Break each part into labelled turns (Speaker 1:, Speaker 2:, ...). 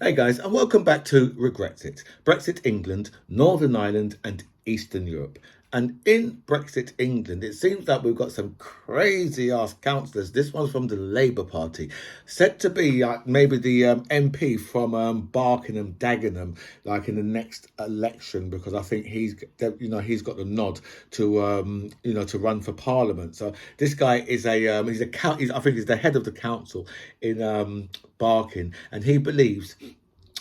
Speaker 1: Hey guys, and welcome back to Brexit. Brexit England, Northern Ireland, and Eastern Europe. And in Brexit England, it seems that we've got some crazy ass councillors. This one's from the Labour Party, said to be maybe the MP from Barkingham, Dagenham, like in the next election, because I think he's got the nod to to run for Parliament. So this guy is I think he's the head of the council in Barking, and he believes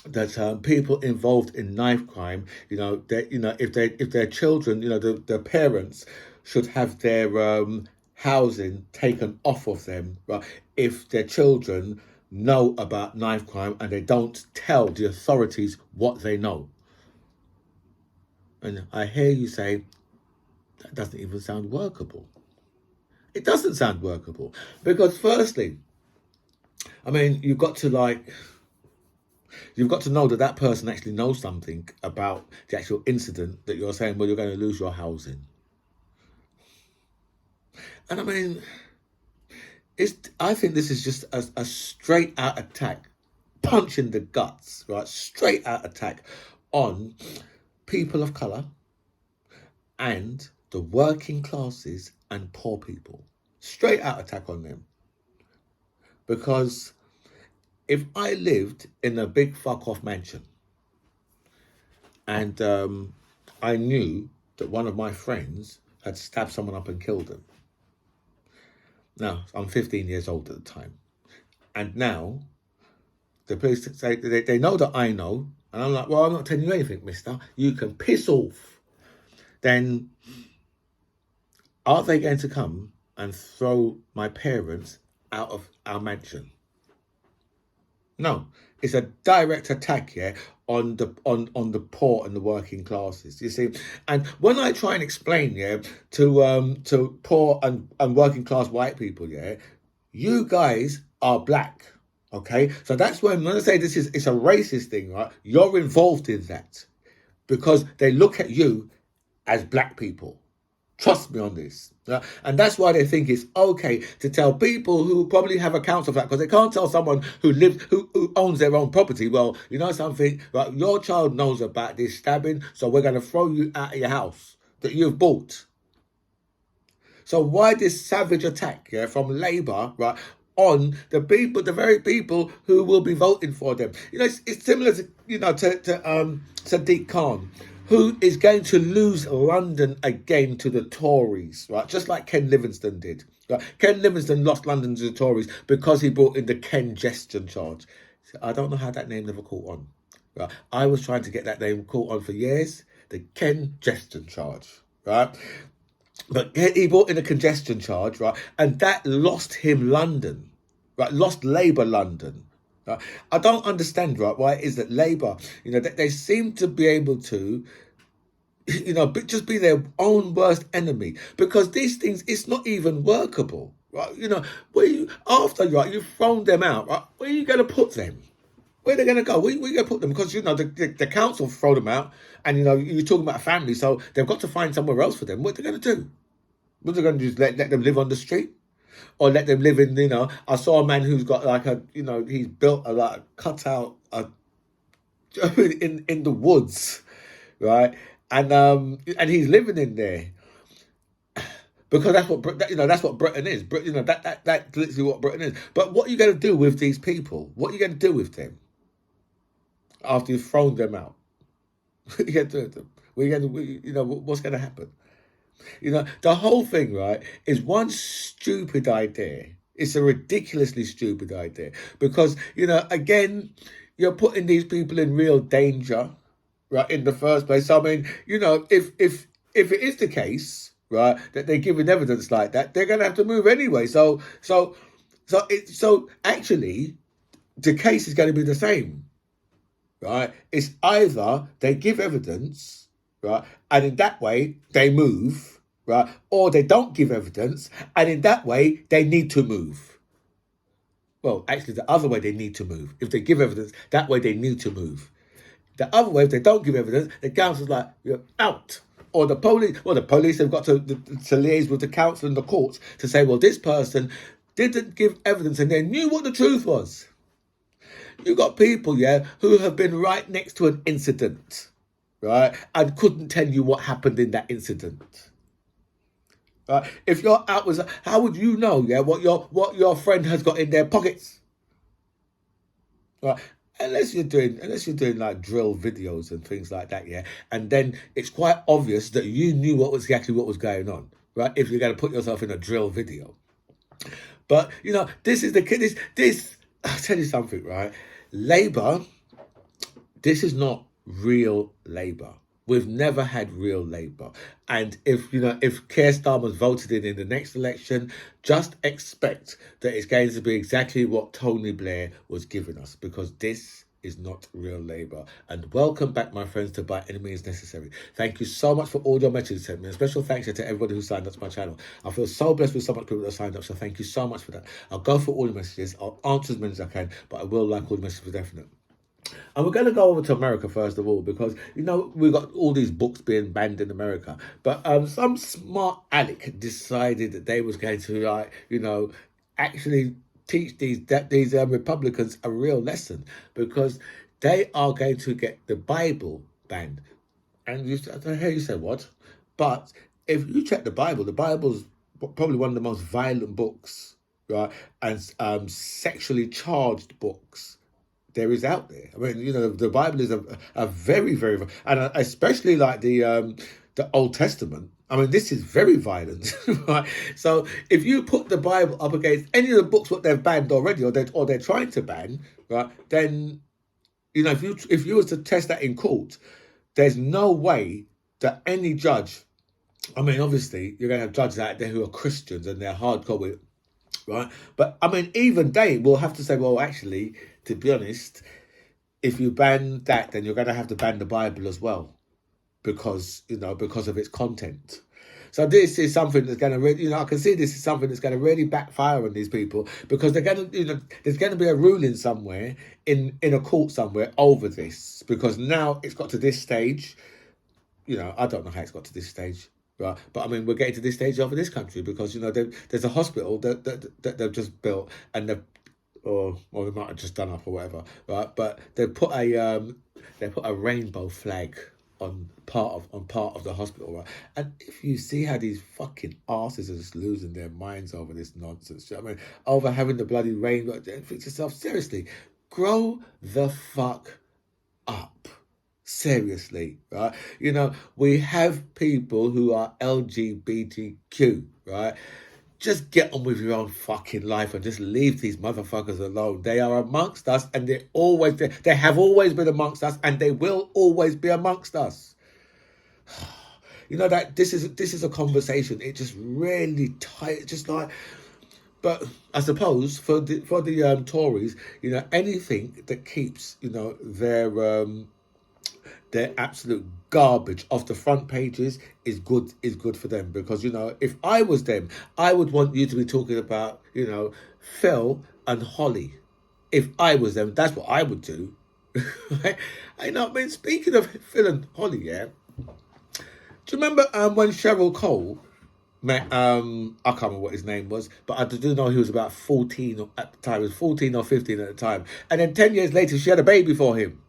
Speaker 1: that people involved in knife crime, if their children, their parents should have their housing taken off of them, right? If their children know about knife crime and they don't tell the authorities what they know. And I hear you say that doesn't even sound workable. It doesn't sound workable because, firstly, I mean, you've got to know that person actually knows something about the actual incident that you're saying, well, you're going to lose your housing. And I mean, I think this is just a straight out attack, punch in the guts, right? Straight out attack on people of colour and the working classes and poor people. Straight out attack on them. Because if I lived in a big fuck off mansion and I knew that one of my friends had stabbed someone up and killed them. Now, I'm 15 years old at the time. And now the police say they know that I know. And I'm like, well, I'm not telling you anything, mister. You can piss off. Then are they going to come and throw my parents out of our mansion? No, it's a direct attack here on the poor and the working classes. You see, and when I try and explain to poor and working class white people, you guys are black. Okay, so that's when I say it's a racist thing, right? You're involved in that because they look at you as black people. Trust me on this. And that's why they think it's okay to tell people who probably have a council flat, because they can't tell someone who owns their own property, well, you know something, right, your child knows about this stabbing, so we're going to throw you out of your house that you've bought. So why this savage attack from Labour, right, on the people, the very people who will be voting for them? It's similar to Sadiq Khan, who is going to lose London again to the Tories, right? Just like Ken Livingstone did. Right? Ken Livingstone lost London to the Tories because he brought in the congestion charge. I don't know how that name never caught on. Right? I was trying to get that name caught on for years. The congestion charge, right? But he brought in a congestion charge, right? And that lost him London, right? Lost Labour London. I don't understand, right, why it is that Labour, they seem to be able to, just be their own worst enemy, because these things, it's not even workable, right? You've thrown them out, right? Where are you going to put them? Where are they going to go? Where are you going to put them? Because, the council throw them out and, you're talking about a family, so they've got to find somewhere else for them. What are they going to do? What are they going to do? Let them live on the street? Or let them live in, I saw a man who's got he's built a cutout in the woods, right? And he's living in there because that's what Britain is. That's literally what Britain is. But what are you going to do with these people? What are you going to do with them after you've thrown them out? What are you going to do with them? What's going to happen? The whole thing, right, is one stupid idea. It's a ridiculously stupid idea because, again, you're putting these people in real danger, right, in the first place. I mean, if it is the case, right, that they're giving evidence like that, they're going to have to move anyway. So actually, the case is going to be the same, right? It's either they give evidence, right, and in that way they move, right, or they don't give evidence, and in that way they need to move. Well, actually, the other way they need to move. If they give evidence, that way they need to move. The other way, if they don't give evidence, the council's like, you're out. Or the police have got to liaise with the council and the courts to say, well, this person didn't give evidence and they knew what the truth was. You got people, yeah, who have been right next to an incident, right, and couldn't tell you what happened in that incident. Right? If you're out with, how would you know, yeah, what your friend has got in their pockets? Right? Unless you're doing like drill videos and things like that, yeah, and then it's quite obvious that you knew what was going on, right? If you're going to put yourself in a drill video, but this is this. I'll tell you something, right? Labour, this is not real Labour. We've never had real Labour. And if Keir Starmer's voted in the next election, just expect that it's going to be exactly what Tony Blair was giving us, because this is not real Labour. And welcome back, my friends, to By Any Means Necessary. Thank you so much for all your messages sent me. A special thanks to everybody who signed up to my channel. I feel so blessed with so much people that signed up, so thank you so much for that. I'll go for all the messages. I'll answer as many as I can, but I will like all the messages for definite. And we're going to go over to America first of all, because we've got all these books being banned in America, but some smart aleck decided that they was going to actually teach these Republicans a real lesson, because they are going to get the Bible banned. And you say what? But if you check the Bible's probably one of the most violent books, right, and sexually charged books there is out there. I mean, the Bible is a very, very, and especially like the Old Testament. I mean, this is very violent, right? So if you put the Bible up against any of the books what they've banned already, or they're trying to ban, right? Then, if you was to test that in court, there's no way that any judge. I mean, obviously, you're going to have judges out there who are Christians and they're hardcore with it, right? But I mean, even they will have to say, well, actually, to be honest, if you ban that, then you're going to have to ban the Bible as well, because of its content. So this is something that's going to really, I can see this is something that's going to really backfire on these people, because they're going to, there's going to be a ruling somewhere in a court somewhere over this, because now it's got to this stage. I don't know how it's got to this stage. Right, but I mean, we're getting to this stage over this country because there's a hospital that they've just built, and or they might have just done up or whatever, right? But they put a rainbow flag on part of the hospital, right? And if you see how these fucking asses are just losing their minds over this nonsense, I mean, over having the bloody rainbow, think to yourself, seriously, grow the fuck up. Seriously, right? We have people who are LGBTQ, right? Just get on with your own fucking life and just leave these motherfuckers alone. They are amongst us, and they have always been amongst us, and they will always be amongst us. That this is a conversation. It just really tight, just like. But I suppose for the Tories, anything that keeps their absolute garbage off the front pages is good for them, because if I was them, I would want you to be talking about Phil and Holly. If I was them, that's what I would do. I mean, speaking of Phil and Holly, yeah, do you remember when Cheryl Cole met I can't remember what his name was, but I do know he was about 14 at the time. He was 14 or 15 at the time, and then 10 years later she had a baby for him.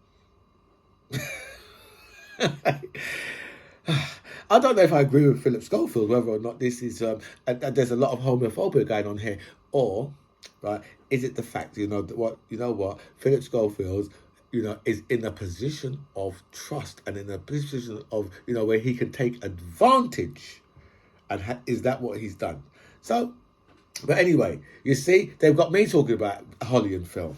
Speaker 1: I don't know if I agree with Philip Schofield, whether or not this is and there's a lot of homophobia going on here, or right, is it the fact what Philip Schofield is in a position of trust and in a position of where he can take advantage, and is that what he's done? So, but anyway, you see, they've got me talking about Holly and Phil.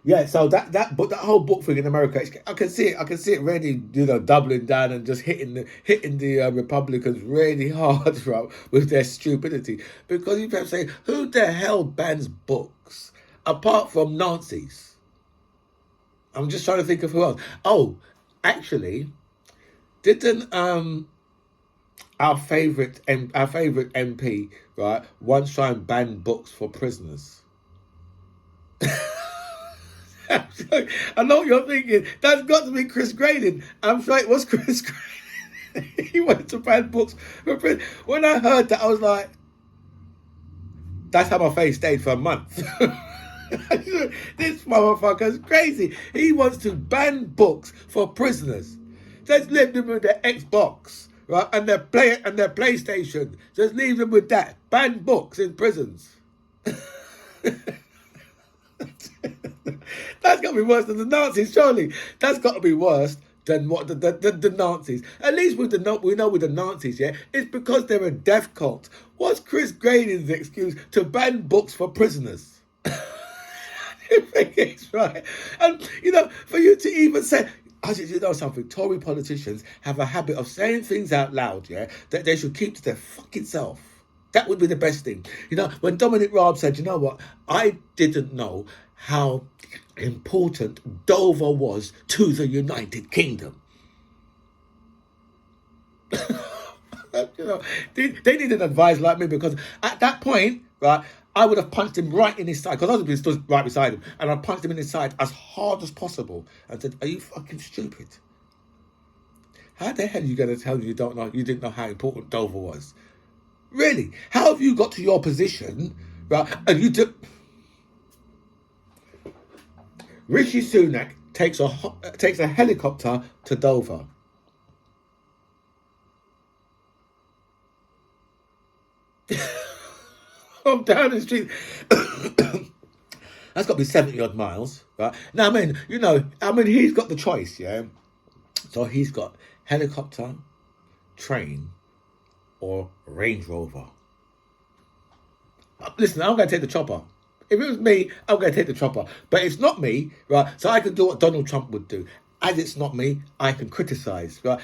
Speaker 1: Yeah, so that whole book thing in America, I can see it really, doubling down and just hitting the Republicans really hard, right, with their stupidity. Because you have to say, who the hell bans books apart from Nazis? I'm just trying to think of who else. Oh, actually, didn't our favorite MP, right, once try and ban books for prisoners? I know what you're thinking. That's got to be Chris Grayling. I'm sure it was Chris Grayling. He went to ban books for prison. When I heard that, I was like, that's how my face stayed for a month. This motherfucker's crazy. He wants to ban books for prisoners. Just leave them with their Xbox, right, and their PlayStation. Just leave them with that. Ban books in prisons. That's got to be worse than the Nazis, surely. That's got to be worse than what the Nazis. At least we know with the Nazis, yeah, it's because they're a death cult. What's Chris Grading's excuse to ban books for prisoners? You think it's right? And, you know, for you to even say, you know something, Tory politicians have a habit of saying things out loud, yeah, that they should keep to their fucking self. That would be the best thing. You know, when Dominic Raab said, you know what, I didn't know how important Dover was to the United Kingdom. You know, they need an advisor like me, because at that point, right, I would have punched him right in his side, because I was stood right beside him, and I punched him in his side as hard as possible and said, are you fucking stupid? How the hell are you going to tell me you didn't know how important Dover was? Really? How have you got to your position, right? And you do. Rishi Sunak takes a helicopter to Dover. I'm down the street. That's got to be 70 odd miles, right? Now, he's got the choice, yeah? So he's got helicopter, train, or Range Rover. Listen, I'm going to take the chopper. If it was me, I'm going to take the chopper. But it's not me, right? So I can do what Donald Trump would do. As it's not me, I can criticise, right?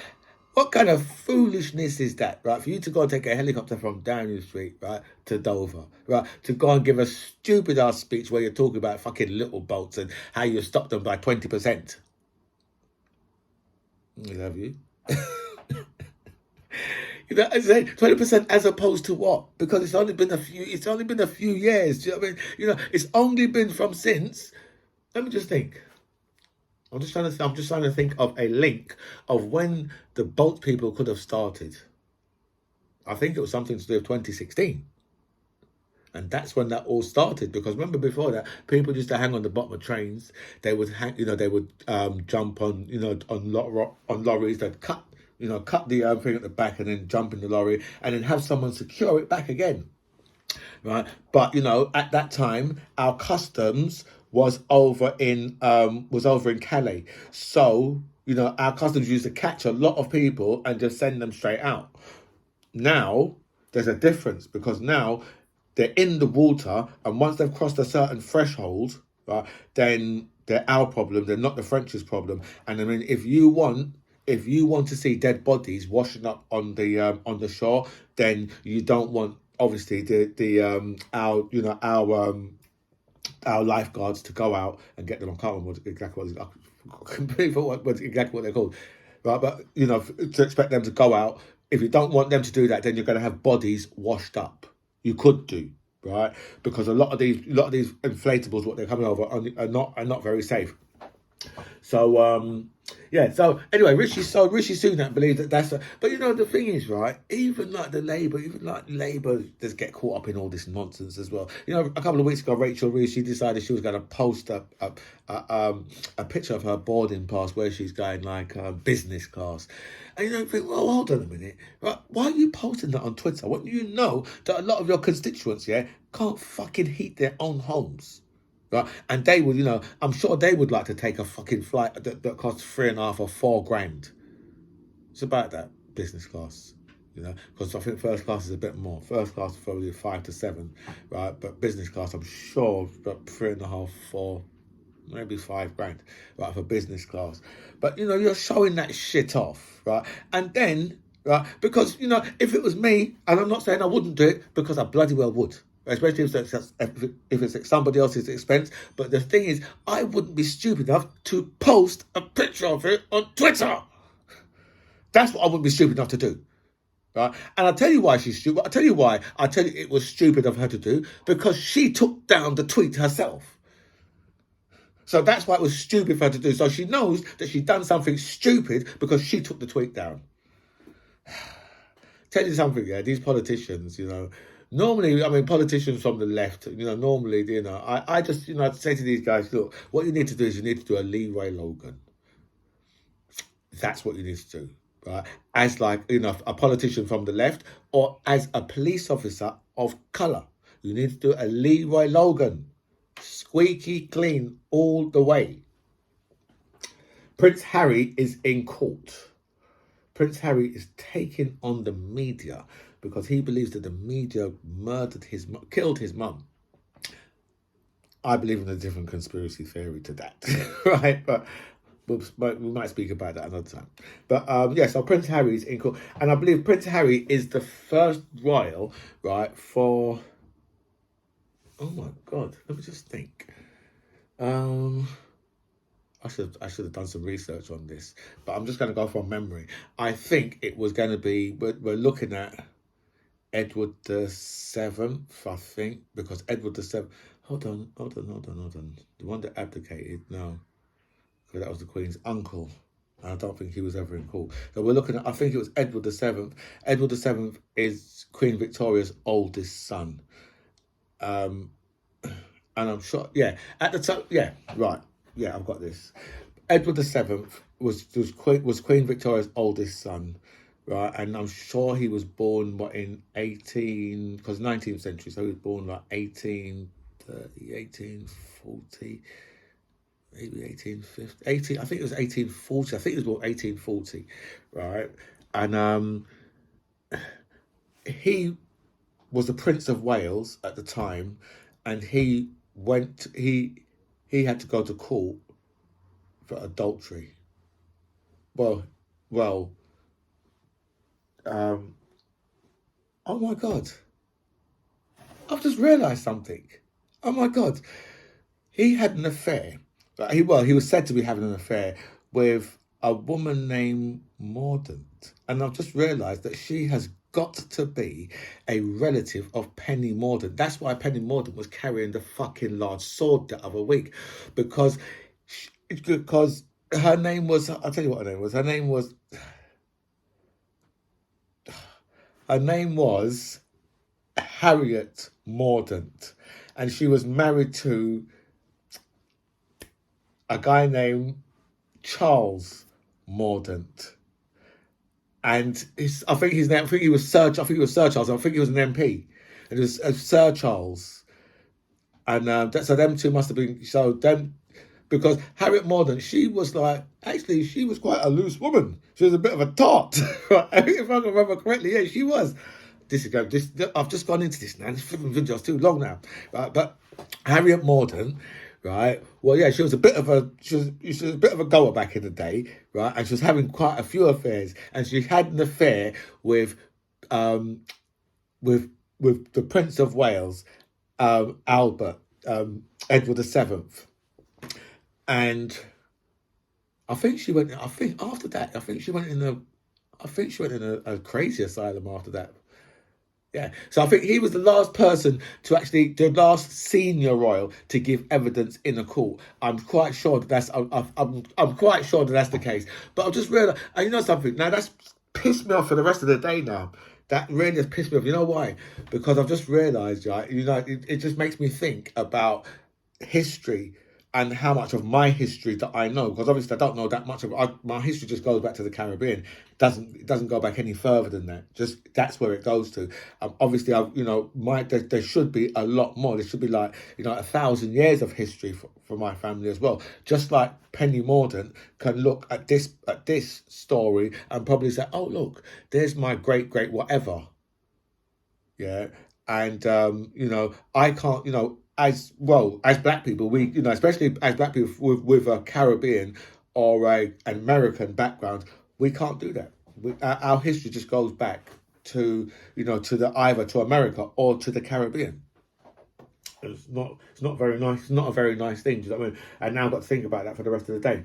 Speaker 1: What kind of foolishness is that, right? For you to go and take a helicopter from Downing Street, right, to Dover, right, to go and give a stupid-ass speech where you're talking about fucking little boats and how you stopped them by 20%. Have you? You know, I say 20% as opposed to what? Because it's only been a few years. Do you know what I mean? You know, it's only been from since. Let me just think. I'm just trying to think of a link of when the boat people could have started. I think it was something to do with 2016. And that's when that all started. Because remember, before that, people used to hang on the bottom of trains. They would jump on, on lorries. They'd cut the thing at the back and then jump in the lorry and then have someone secure it back again. Right. But, at that time, our customs was over in Calais. So, our customs used to catch a lot of people and just send them straight out. Now, there's a difference, because now they're in the water, and once they've crossed a certain threshold, right, then they're our problem. They're not the French's problem. And I mean, if you want to see dead bodies washing up on the shore, then you don't want, obviously, our lifeguards to go out and get them. I can't remember exactly what they're called, right? But to expect them to go out, if you don't want them to do that, then you're going to have bodies washed up. You could do, right? Because a lot of these inflatables, what they're coming over, are not very safe. So so anyway, Rishi Sunak believes that that's but the thing is, right, even like Labour just get caught up in all this nonsense as well. A couple of weeks ago, Rachel Reeves, she decided she was going to post a picture of her boarding pass where she's going like business class. And think, well, hold on a minute, right? Why are you posting that on Twitter? What do you know that a lot of your constituents, can't fucking heat their own homes? Right? And they would, I'm sure they would like to take a fucking flight that costs $3,500 or $4,000. It's about that, business class, because I think first class is a bit more. First class is probably 5 to 7, right? But business class, I'm sure, about $3,500, $4,000, maybe $5,000, right, for business class. But you're showing that shit off, right? And then, right, because if it was me, and I'm not saying I wouldn't do it, because I bloody well would. Especially if it's at somebody else's expense. But the thing is, I wouldn't be stupid enough to post a picture of it on Twitter. That's what I wouldn't be stupid enough to do. Right? And I'll tell you why she's stupid. I'll tell you why. I'll tell you it was stupid of her to do. Because she took down the tweet herself. So that's why it was stupid for her to do. So she knows that she's done something stupid because she took the tweet down. Tell you something, these politicians, Normally, I mean, politicians from the left, normally, I just, I'd say to these guys, look, what you need to do is you need to do a Leroy Logan. That's what you need to do, right? As like, a politician from the left or as a police officer of colour. You need to do a Leroy Logan. Squeaky clean all the way. Prince Harry is in court. Prince Harry is taking on the media because he believes that the media killed his mum. I believe in a different conspiracy theory to that, right? But we might speak about that another time. But so Prince Harry's in court. And I believe Prince Harry is the first royal, right, for... Oh my God, let me just think. I should have done some research on this, but I'm just going to go from memory. I think it was going to be, we're looking at Edward the Seventh, I think, because Edward the Seventh. Hold on. The one that abdicated, no, because that was the Queen's uncle. And I don't think he was ever in court. So we're looking at, I think it was Edward the Seventh. Edward the Seventh is Queen Victoria's oldest son. And I'm sure, at the time, right. Yeah, I've got this. Edward the Seventh was Queen Victoria's oldest son, right? And I'm sure he was born because 19th century, so he was born like 1830, 1840, maybe 1850, I think it was 1840. I think he was born 1840, right? And he was the Prince of Wales at the time, and he had to go to court for adultery. Oh my God. I've just realised something. Oh my God. He had an affair. He was said to be having an affair with a woman named Mordaunt. And I've just realised that she has got to be a relative of Penny Mordaunt. That's why Penny Mordaunt was carrying the fucking large sword the other week, because her name was, I'll tell you what her name was. Her name was Harriet Mordaunt, and she was married to a guy named Charles Mordaunt. And I think he was Sir Charles. I think he was an MP. And it was Sir Charles. And so them two must have been, because Harriet Mordaunt, she was quite a loose woman. She was a bit of a tart. If I can remember correctly, she was. I've just gone into this now. This video's too long now. Right? But Harriet Mordaunt, right? Well, she was a bit of a goer back in the day, right? And she was having quite a few affairs, and she had an affair with the Prince of Wales, Albert, Edward the Seventh, and I think she went in a crazy asylum after that. Yeah, so I think he was the last person the last senior royal to give evidence in a court. I'm quite sure that's the case. But I've just realised, and you know something, now that's pissed me off for the rest of the day now. That really has pissed me off. You know why? Because I've just realised, right, it just makes me think about history and how much of my history that I know, because obviously I don't know that much of my history. Just goes back to the Caribbean. It doesn't go back any further than that. Just that's where it goes to. Obviously, there should be a lot more. There should be 1,000 years of history for my family as well. Just like Penny Mordaunt can look at this story and probably say, "Oh, look, there's my great whatever." Yeah, and I can't. As black people, we, especially as black people with a Caribbean or an American background, we can't do that. Our history just goes back to, either to America or to the Caribbean. It's not very nice. It's not a very nice thing. Do you know what I mean? And now I've got to think about that for the rest of the day.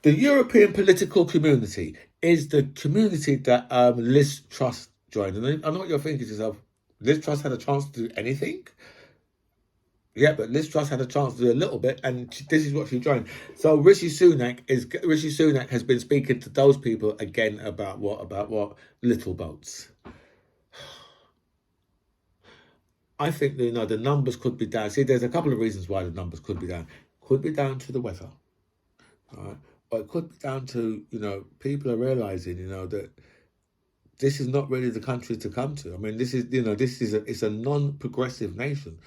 Speaker 1: The European political community is the community that Liz Truss joined. And I know what you're thinking to yourself. Liz Truss had a chance to do anything? Yeah, but Liz Truss had a chance to do a little bit, and this is what she joined. So Rishi Sunak has been speaking to those people again about what little boats. I think that, the numbers could be down. See, there's a couple of reasons why the numbers could be down. Could be down to the weather, right? Or it could be down to, people are realizing, that this is not really the country to come to. I mean, it's a non-progressive nation.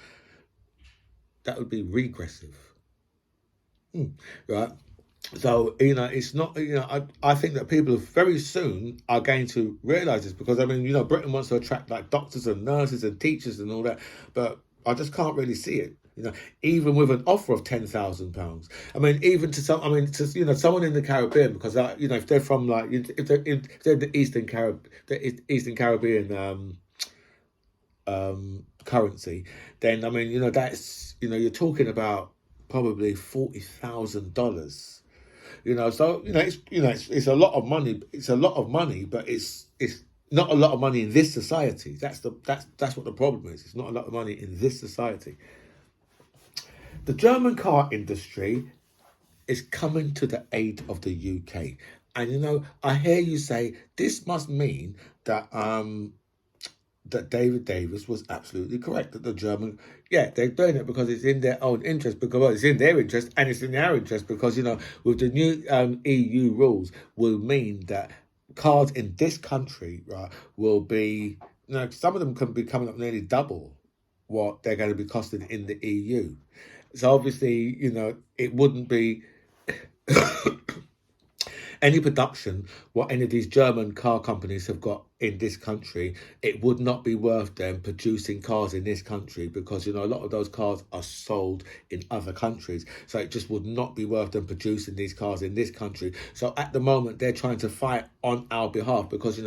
Speaker 1: That would be regressive, right? So, it's not, I think that people very soon are going to realize this because, I mean, Britain wants to attract like doctors and nurses and teachers and all that, but I just can't really see it. Even with an offer of £10,000, I mean, even to some, I mean, to someone in the Caribbean, because if they're from like, if they're the Eastern Caribbean currency, then I mean, that's you're talking about probably $40,000. So it's a lot of money. It's a lot of money, but it's not a lot of money in this society. That's what the problem is. It's not a lot of money in this society. The German car industry is coming to the aid of the UK. And, I hear you say this must mean that that David Davis was absolutely correct, that the German, they're doing it because it's in their own interest, because it's in their interest and it's in our interest because, with the new EU rules will mean that cars in this country, right, will be, some of them can be coming up nearly double what they're going to be costing in the EU. So obviously, it wouldn't be any production what any of these German car companies have got in this country. It would not be worth them producing cars in this country because, a lot of those cars are sold in other countries. So it just would not be worth them producing these cars in this country. So at the moment, they're trying to fight on our behalf because,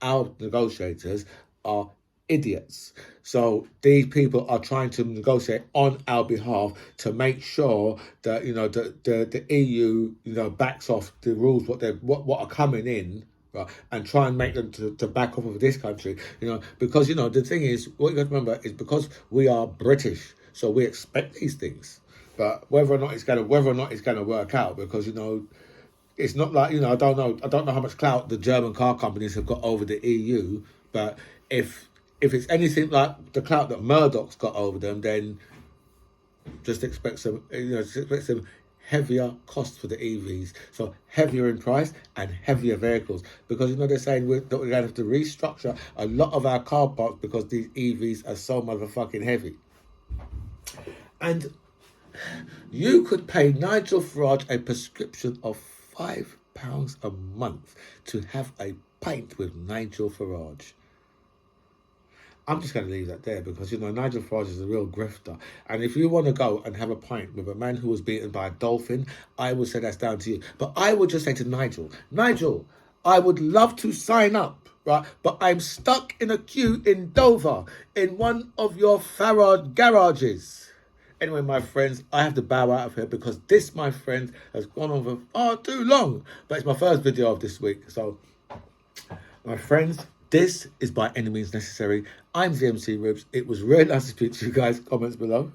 Speaker 1: our negotiators are idiots. So these people are trying to negotiate on our behalf to make sure that the EU backs off the rules what are coming in, right, and try and make them to back off of this country. Because the thing is, what you got to remember is because we are British, so we expect these things. But whether or not it's going to work out, because it's not like I don't know how much clout the German car companies have got over the EU, but if it's anything like the clout that Murdoch's got over them, then just expect some heavier costs for the EVs. So heavier in price and heavier vehicles. Because, they're saying we're going to have to restructure a lot of our car parks because these EVs are so motherfucking heavy. And you could pay Nigel Farage a prescription of £5 a month to have a pint with Nigel Farage. I'm just going to leave that there because, Nigel Farage is a real grifter. And if you want to go and have a pint with a man who was beaten by a dolphin, I would say that's down to you. But I would just say to Nigel, I would love to sign up, right? But I'm stuck in a queue in Dover in one of your Farage garages. Anyway, my friends, I have to bow out of here because this, my friends, has gone on for far too long. But it's my first video of this week. So, my friends, this is By Any Means Necessary. I'm ZMC Ribs. It was really nice to speak to you guys. Comments below.